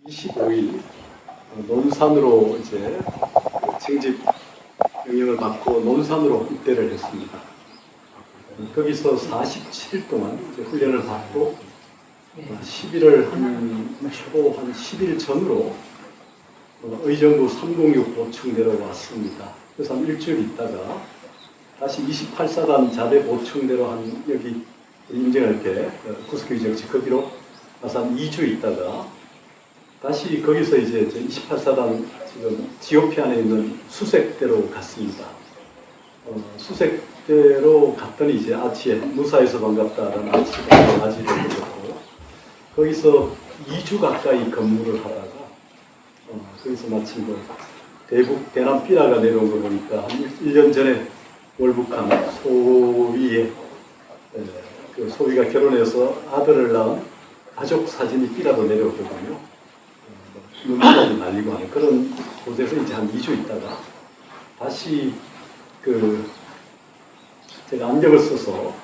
25일 논산으로 이제 징집 명령을 받고 논산으로 입대를 했습니다. 거기서 47일 동안 이제 훈련을 받고 11월 초로 한 10일 전으로 의정부 306 보충대로 왔습니다. 그래서 한 일주일 있다가 다시 28사단 자대 보충대로 한 여기 임정할게 구석기정치 거기로 와서 한 2주 있다가 다시 거기서 이제 28사단 지금 GOP 안에 있는 수색대로 갔습니다. 수색대로 갔더니 이제 아치에 무사해서 반갑다라는 아치가 아지를 들었고 거기서 2주 가까이 근무를 하다가 거기서 마침 대북 대남 삐라가 내려온 거 보니까 한 1년 전에 월북한 소위의 그 소위가 결혼해서 아들을 낳은 가족 사진이 삐라도 내려오거든요. 눈물이 날리고 하는 그런 곳에서 이제 한 2주 있다가 다시 제가 안경을 써서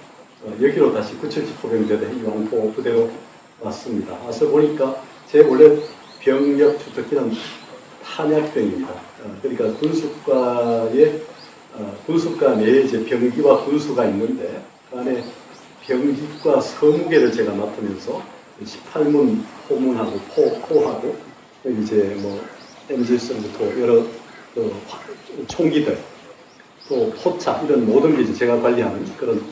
여기로 다시 977 포병대대 이왕포 부대로 왔습니다. 와서 보니까 제 원래 병력 주특기는 탄약병입니다. 그러니까 군수과 내에 이제 병기와 군수가 있는데 그 안에 병기과 서무계를 제가 맡으면서 18문 포문하고 포하고 이제 MG3부터 여러 총기들 또 포차 이런 모든 게 이제 제가 관리하는 그런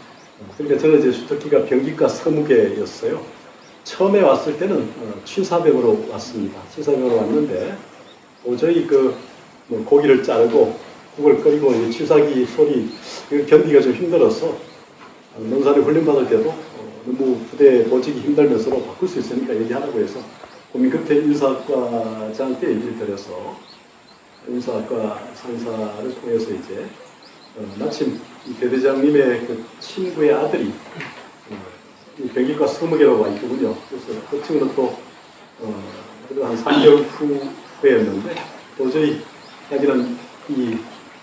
그러니까 저는 이제 주특기가 병기과 서무계였어요. 처음에 왔을 때는 취사병으로 왔습니다. 취사병으로 왔는데 도저히 고기를 자르고 국을 끓이고 취사기 소리 견디기가 좀 힘들어서 논산에 훈련받을 때도 너무 부대 보직이 힘들면서도 바꿀 수 있으니까 얘기하라고 해서 국민급태 인사학과장한테 얘기를 드려서 인사학과 상사를 통해서 이제 마침 이 대대장님의 그 친구의 아들이 병기과 서무계로 와 있거든요. 그래서 그 친구는 또 한 3개월 후였는데 도저히 자기는 이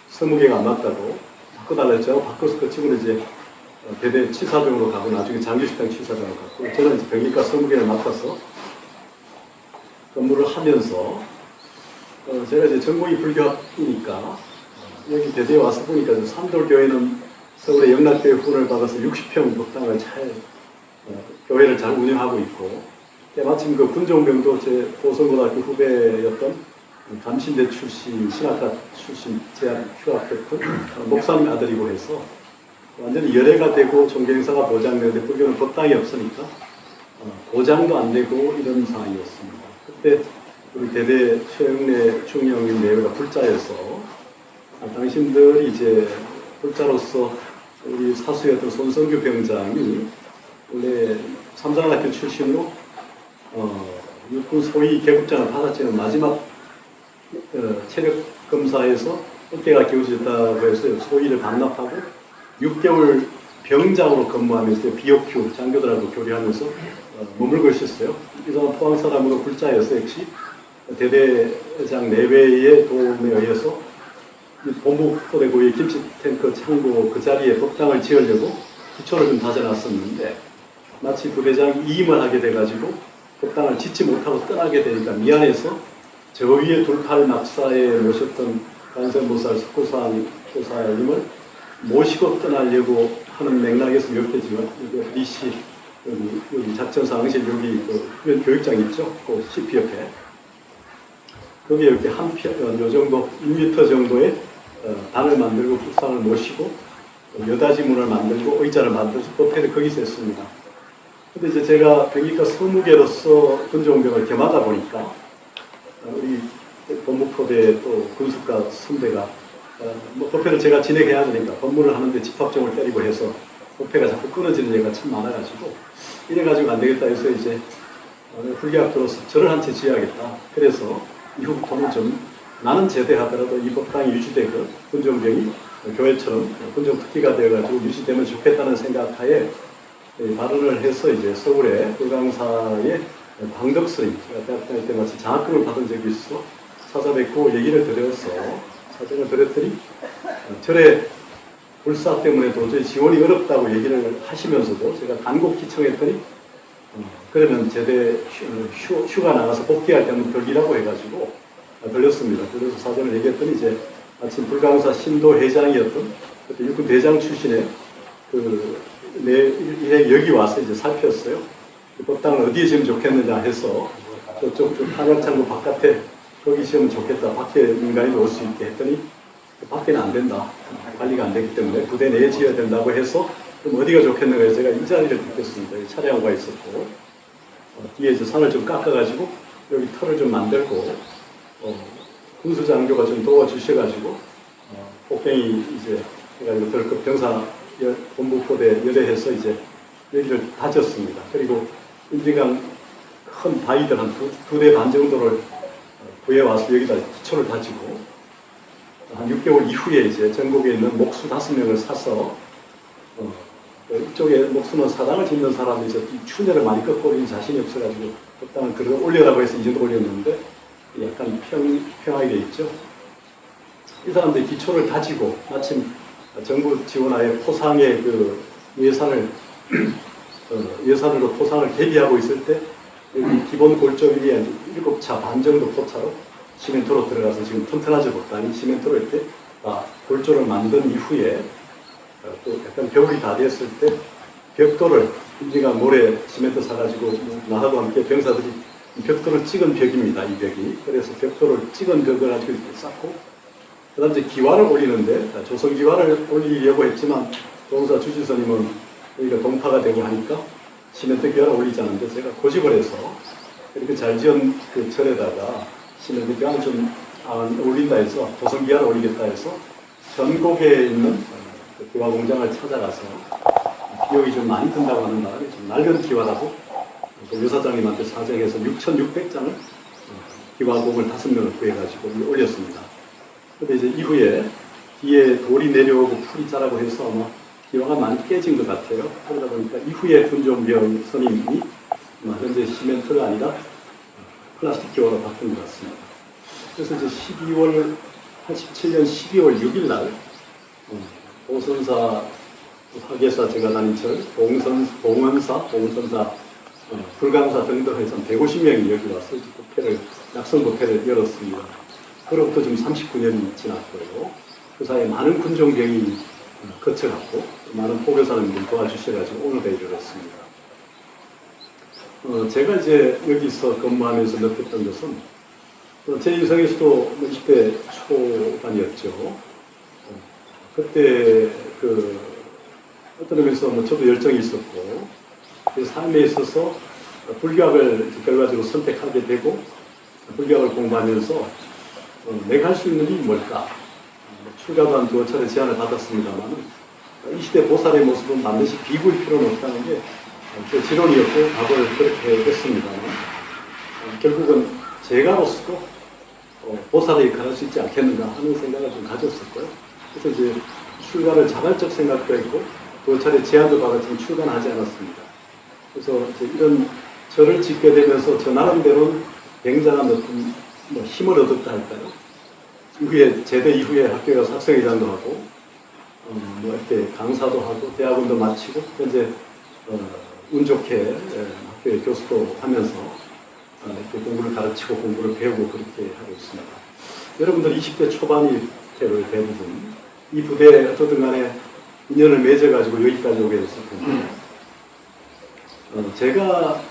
서무계가 안 맞다고 바꿔달라 했죠. 바꿔서 그 친구는 이제 대대 치사병으로 가고 나중에 장교식당 치사병으로 갔고 저는 이제 병기과 서무계를 맡아서 근무를 하면서 제가 이제 전공이 불교학이니까 여기 대대에 와서 보니까 삼돌교회는 서울의 영락교회 후원을 받아서 60평 법당을 교회를 잘 운영하고 있고 마침 그 군종병도 제 고성고등학교 후배였던 감신대 출신, 신학과 출신 재학 휴학했던 목사님 아들이고 해서 완전히 열애가 되고 종교행사가 보장되는데 불교는 법당이 없으니까 보장도 안 되고 이런 상황이었습니다. 그때 우리 대대 최영래 중령님 내외가 불자여서 당신들이 이제 불자로서 우리 사수였던 손성규 병장이 원래 삼산학교 출신으로 육군 소위 계급장을 받았지만 마지막 체력 검사에서 어깨가 기울어졌다고 해서 소위를 반납하고 6개월 병장으로 근무하면서 BOQ 장교들하고 교류하면서 머물고 있었어요. 이 사람 포항 사람으로 불자여서 역시 대대장 내외의 도움에 의해서 본부포대구의 김치탱크 창고 그 자리에 법당을 지으려고 기초를 좀 다져놨었는데 마치 부대장이 이임을 하게 돼가지고 법당을 짓지 못하고 떠나게 되니까 미안해서 저 위에 둘팔 낙사에 모셨던 관세음보살 석고사님을 모시고 떠나려고 하는 맥락에서 이렇게 지금 여기 리시 여기 작전상실 여기 그 교육장 있죠? 그 CP 옆에 거기에 이렇게 한 편, 요 정도 1m 정도의 단을 만들고 국상을 모시고 여다지문을 만들고 의자를 만들어서 법회를 거기서 했습니다. 근데 이제 제가 병기과 서무계로서 군종병을 겸하다 보니까 우리 본부포대 또 군수과 선배가 법회를 제가 진행해야 되니까 법무를 하는데 집합정을 때리고 해서 법회가 자꾸 끊어지는 얘기가 참 많아가지고 이래가지고 안 되겠다 해서 이제 훌기학교로서 절을 한 채 지어야겠다. 그래서 이후부터는 좀 나는 제대하더라도 이 법당이 유지되고 군종병이 교회처럼 군종특기가 되어가지고 유지되면 좋겠다는 생각하에 발언을 해서 이제 서울의 불강사의 광덕스님, 제가 대학 다닐 때 마치 장학금을 받은 적이 있어 찾아뵙고 얘기를 드려서 사정을 드렸더니 절의 불사 때문에 도저히 지원이 어렵다고 얘기를 하시면서도 제가 간곡 기청했더니 그러면 제대 휴가 나가서 복귀할 때는 덜기라고 해가지고 들렸습니다. 그래서 사전을 얘기했더니 이제 마침 불광사 신도 회장이었던 그때 육군 대장 출신의 여기 와서 이제 살폈어요. 법당을 어디에 지으면 좋겠느냐 해서 저쪽 탄약창고 바깥에 거기 지으면 좋겠다. 밖에 민간인이 올 수 있게 했더니 밖에는 안 된다. 관리가 안 되기 때문에 부대 내에 지어야 된다고 해서 그럼 어디가 좋겠는가 해서 제가 이 자리를 듣겠습니다. 차량과 있었고 뒤에 이제 산을 좀 깎아가지고 여기 터를 좀 만들고 군수장교가 좀 도와주셔가지고 폭행이 이제 해가지고 덜급 병사 본부포대 열애해서 이제 여기를 다졌습니다. 그리고 인진강 큰 바위들 한 두 대 반 정도를 구해와서 여기다 기초를 다지고 한 6개월 이후에 이제 전국에 있는 목수 5명을 사서 이쪽에 목수는 사당을 짓는 사람이 이제 추녀를 많이 꺾고 있는 자신이 없어가지고 법당을 그래도 올려라고 해서 이제도 올렸는데 약간 평하게 돼 있죠. 이 사람들이 기초를 다지고 마침 정부 지원하에 포상의 그 예산으로 포상을 대비하고 있을 때 여기 기본 골조 위에 7차 반 정도 포차로 시멘트로 들어가서 지금 튼튼하지 못하니 시멘트로 이렇게 골조를 만든 이후에 또 약간 겨울이 다 됐을 때 벽돌을 인진강 모래 시멘트 사가지고 나하고 함께 병사들이 벽돌을 찍은 벽입니다. 이 벽이. 그래서 벽돌을 찍은 벽을 가지고 이렇게 쌓고 그 다음 이제 기와를 올리는데 조성 기와를 올리려고 했지만 동사 주지선님은 여기가 동파가 되고 하니까 시멘트 기와를 올리지 않는데 제가 고집을 해서 이렇게 잘 지은 그 절에다가 시멘트 기와를 좀 안 올린다 해서 조성 기와를 올리겠다 해서 전국에 있는 기와 공장을 찾아가서 비용이 좀 많이 든다고 하는 바람에 좀 낡은 기와라고 여사장님한테 사정해서 6,600장을 기와공을 5명을 구해가지고 올렸습니다. 근데 이제 이후에 뒤에 돌이 내려오고 풀이 자라고 해서 아마 기와가 많이 깨진 것 같아요. 그러다 보니까 이후에 군종병 선임이 현재 시멘트가 아니라 플라스틱 기와로 바뀐 것 같습니다. 그래서 이제 87년 12월 6일 날 봉선사, 화계사 제가 다닌 절, 봉원사, 불광사 등등 해서 150명이 여기 와서 낙선 부패를 열었습니다. 그로부터 지금 39년이 지났고요. 그 사이에 많은 군종병이 거쳐갔고 많은 포교사님들 도와주셔가지고 오늘에 이르렀습니다. 제가 이제 여기서 근무하면서 느꼈던 것은 제 인생에서도 20대 초반이었죠. 그때 어떤 의미에서 저도 열정이 있었고 그 삶에 있어서 불교학을 결과적으로 선택하게 되고 불교학을 공부하면서 내가 할 수 있는 일이 뭘까? 출가도 한 2차례 제안을 받았습니다만 이 시대 보살의 모습은 반드시 비구일 필요는 없다는 게 제 지론이었고 답을 그렇게 했습니다만 결국은 제가로서도 보살의 역할을 할 수 있지 않겠는가 하는 생각을 좀 가졌었고요. 그래서 이제 출가를 자발적 생각도 했고 2차례 제안도 받았지만 출가는 하지 않았습니다. 그래서 이제 이런 절을 짓게 되면서 저 나름대로는 굉장한 어떤 힘을 얻었다 할까요? 이후에 제대 이후에 학교에 가서 학생회장도 하고 이렇게 강사도 하고 대학원도 마치고 현재 운 좋게 학교에 교수도 하면서 이렇게 공부를 가르치고 공부를 배우고 그렇게 하고 있습니다. 여러분들 20대 초반이 대부분 이 부대에 어쨌든 간에 인연을 맺어가지고 여기까지 오게 됐을 텐데 제가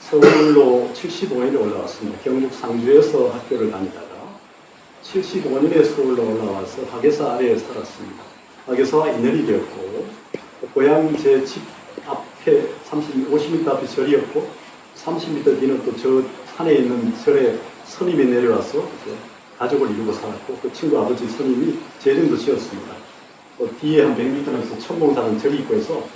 서울로 75년에 올라왔습니다. 경북 상주에서 학교를 다니다가 75년에 서울로 올라와서 화계사 아래에 살았습니다. 화계사와 인연이 되었고 고향 제 집 앞에 50m 앞에 절이었고 30m 뒤는 또 저 산에 있는 절에 스님이 내려와서 이제 가족을 이루고 살았고 그 친구 아버지 스님이 제정도 지었습니다. 뒤에 한 100m에서 천봉사는 절이 있고 해서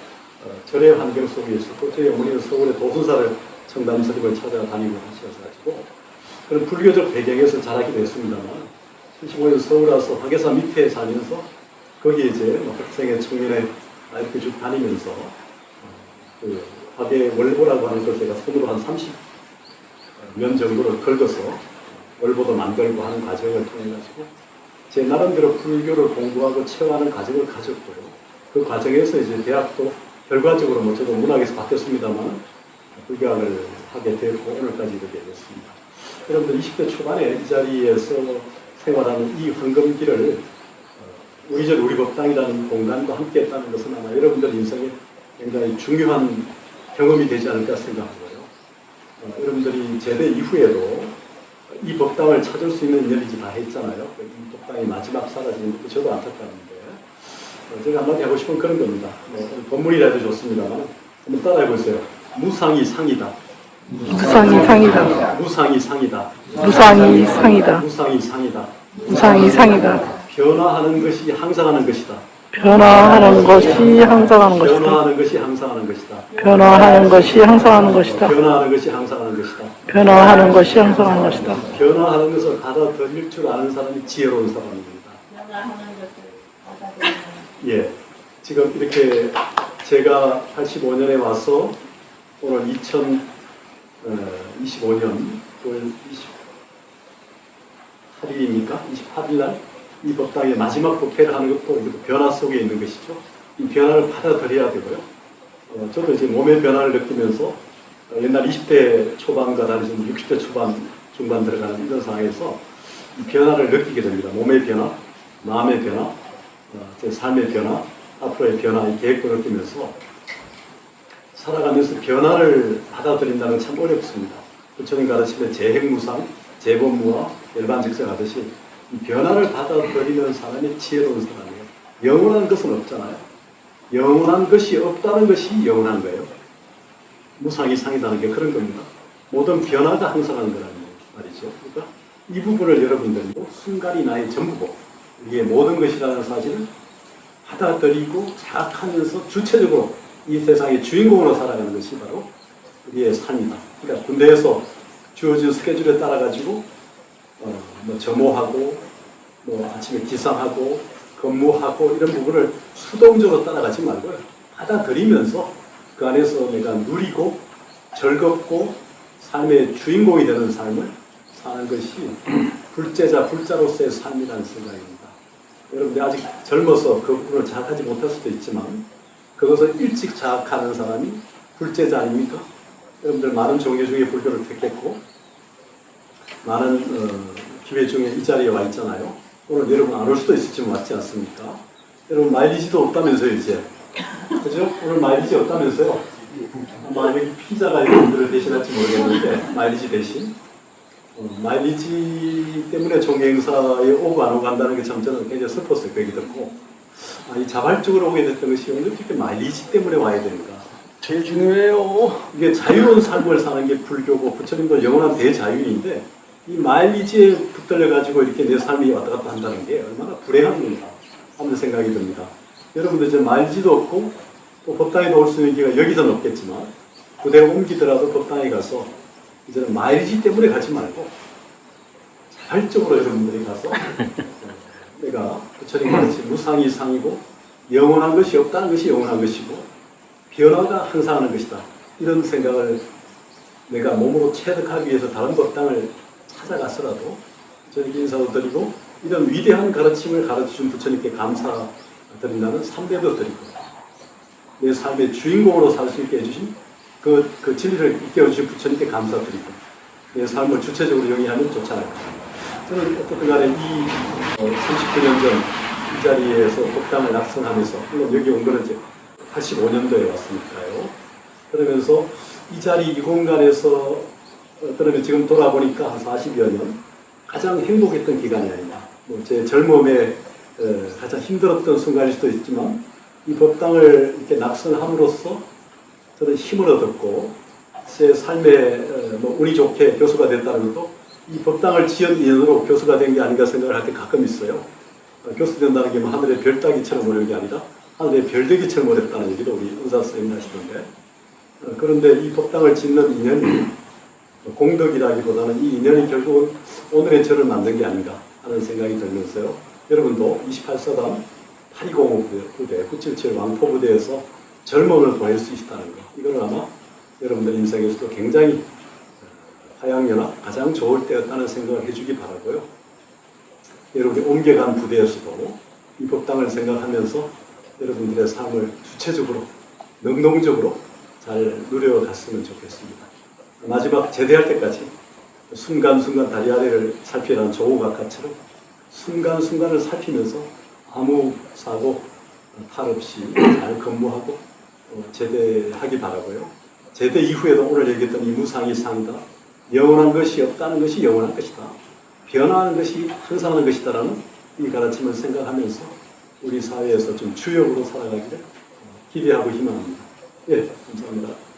절의 환경 속에 있었고 저희 어머니는 서울에 도순사를 청담 스님을 찾아다니고 하셔가지고 그런 불교적 배경에서 자라게 됐습니다만 75년 서울 와서 화계사 밑에 살면서 거기 이제 학생회 청년회 이렇게 쭉 다니면서 화계 월보라고 하는 걸 제가 손으로 한 30년 정도를 긁어서 월보도 만들고 하는 과정을 통해 가지고 제 나름대로 불교를 공부하고 체화하는 과정을 가졌고요. 그 과정에서 이제 대학도 결과적으로 저도 문학에서 바뀌었습니다만 불교학을 하게 되고 오늘까지 이르게 됐습니다. 여러분들 20대 초반에 이 자리에서 생활하는 이 황금기를 우리절 우리 법당이라는 공간과 함께 했다는 것은 아마 여러분들 인생에 굉장히 중요한 경험이 되지 않을까 생각하고요. 여러분들이 제대 이후에도 이 법당을 찾을 수 있는 인연이지 다 했잖아요. 이 법당이 마지막 사라지는 것도 저도 안타까운데 제가 한마디 하고 싶은 그런 겁니다. 본문이라도 좋습니다만 한번 따라해 보세요. 무상이 상이다. 무상이 상이다. 무상이 상이다. 무상이 상이다. 무상이 상이다. 무상이 상이다. 변화하는 것이 항상하는 것이다. 변화하는 것이 항상하는 것이다. 변화하는 것이 항상하는 것이다. 변화하는 것이 항상하는 것이다. 변화하는 것이 항상하는 것이다. 변화하는 것이 항상하는 것이다. 변화하는 것을 받아들일 줄 아는 사람이 지혜로운 사람입니다. 예, 지금 이렇게 제가 85년에 와서 오늘 2025년 9월 28일입니까? 28일 날 이 법당의 마지막 법회를 하는 것도 이것도 변화 속에 있는 것이죠. 이 변화를 받아들여야 되고요. 저도 이제 몸의 변화를 느끼면서 옛날 20대 초반과 다르신 60대 초반, 중반 들어가는 이런 상황에서 이 변화를 느끼게 됩니다. 몸의 변화, 마음의 변화, 제 삶의 변화, 앞으로의 변화, 이 계획도 느끼면서 살아가면서 변화를 받아들인다는 건 참 어렵습니다. 부처님 가르치면 재행무상, 재범무와 일반즉석 하듯이 이 변화를 받아들이는 사람이 지혜로운 사람이에요. 영원한 것은 없잖아요. 영원한 것이 없다는 것이 영원한 거예요. 무상이 상이다는 게 그런 겁니다. 모든 변화가 항상한 거라는 말이죠. 그러니까 이 부분을 여러분들이 순간이 나의 전부고 우리의 모든 것이라는 사실을 받아들이고 자각하면서 주체적으로 이 세상의 주인공으로 살아가는 것이 바로 우리의 삶이다. 그러니까 군대에서 주어진 스케줄에 따라 가지고 뭐 점호하고 뭐 아침에 기상하고 근무하고 이런 부분을 수동적으로 따라가지 말고요. 받아들이면서 그 안에서 내가 누리고 즐겁고 삶의 주인공이 되는 삶을 사는 것이 불제자, 불자로서의 삶이라는 생각입니다. 여러분들 아직 젊어서 그 부분을 자각하지 못할 수도 있지만 그것을 일찍 자각하는 사람이 불제자 아닙니까? 여러분들 많은 종교 중에 불교를 택했고 많은 기회 중에 이 자리에 와 있잖아요. 오늘 여러분 안 올 수도 있을지만 왔지 않습니까? 여러분 마일리지도 없다면서요 이제. 그죠? 오늘 마일리지 없다면서요? 아마 여기 피자가 여러분들을 대신할지 모르겠는데 마일리지 대신 마일리지 때문에 종교행사에 오고 안 오고 한다는 게 참 저는 굉장히 슬펐어요. 그 얘기 듣고 이 자발적으로 오게 됐던 것이 어떻게 마일리지 때문에 와야 되는가. 제일 중요해요. 이게 자유로운 삶을 사는 게 불교고 부처님도 영원한 대자유인데 이 마일리지에 붙들려가지고 이렇게 내 삶이 왔다 갔다 한다는 게 얼마나 불행한가 하는 생각이 듭니다. 여러분들 이제 마일리지도 없고 또 법당에도 올 수 있는 기회가 여기서는 없겠지만 부대에 옮기더라도 법당에 가서 이제는 마일리지 때문에 가지 말고 자발적으로 여러분들이 가서 내가 부처님 가르친 무상이 상이고 영원한 것이 없다는 것이 영원한 것이고 변화가 항상하는 것이다. 이런 생각을 내가 몸으로 체득하기 위해서 다른 법당을 찾아갔더라도 저에게 인사도 드리고 이런 위대한 가르침을 가르쳐준 부처님께 감사드린다는 삼배도 드리고 내 삶의 주인공으로 살 수 있게 해주신 그 진리를 일깨워주신 부처님께 감사드리고 내 삶을 주체적으로 영위하면 좋지 않을까. 저는 어떻든 간에 이 39년 전 이 자리에서 법당을 낙선하면서 물론 여기 온 거는 이제 85년도에 왔으니까요. 그러면서 이 자리 이 공간에서 그러면 지금 돌아보니까 한 40여 년 가장 행복했던 기간이 아니냐. 뭐 제 젊음에 가장 힘들었던 순간일 수도 있지만 이 법당을 이렇게 낙선함으로써 저는 힘을 얻었고 제 삶에 뭐 운이 좋게 교수가 됐다는 것도 이 법당을 지은 인연으로 교수가 된 게 아닌가 생각을 할 때 가끔 있어요. 교수 된다는 게 뭐 하늘의 별따기처럼 오는 게 아니라 하늘의 별대기처럼 어렵다는 얘기도 우리 은사 선생님이 하시던데 그런데 이 법당을 짓는 인연이 공덕이라기보다는 이 인연이 결국은 오늘의 저를 만든 게 아닌가 하는 생각이 들면서요. 여러분도 28사단 8205 부대, 977 왕포부대에서 젊음을 보낼 수 있다는 것. 이걸 아마 여러분들 인생에서도 굉장히 화양연화 가장 좋을 때였다는 생각을 해주기 바라고요. 여러분이 옮겨간 부대에서도 이 법당을 생각하면서 여러분들의 삶을 주체적으로, 능동적으로 잘 누려갔으면 좋겠습니다. 마지막 제대할 때까지 순간순간 다리 아래를 살피라는 조우각가처럼 순간순간을 살피면서 아무 사고 탈 없이 잘 근무하고 제대하기 바라고요. 제대 이후에도 오늘 얘기했던 이 무상이 상이다. 영원한 것이 없다는 것이 영원한 것이다. 변화하는 것이 항상 하는 것이다라는 이 가르침을 생각하면서 우리 사회에서 좀 주역으로 살아가기를 기대하고 희망합니다. 예, 감사합니다.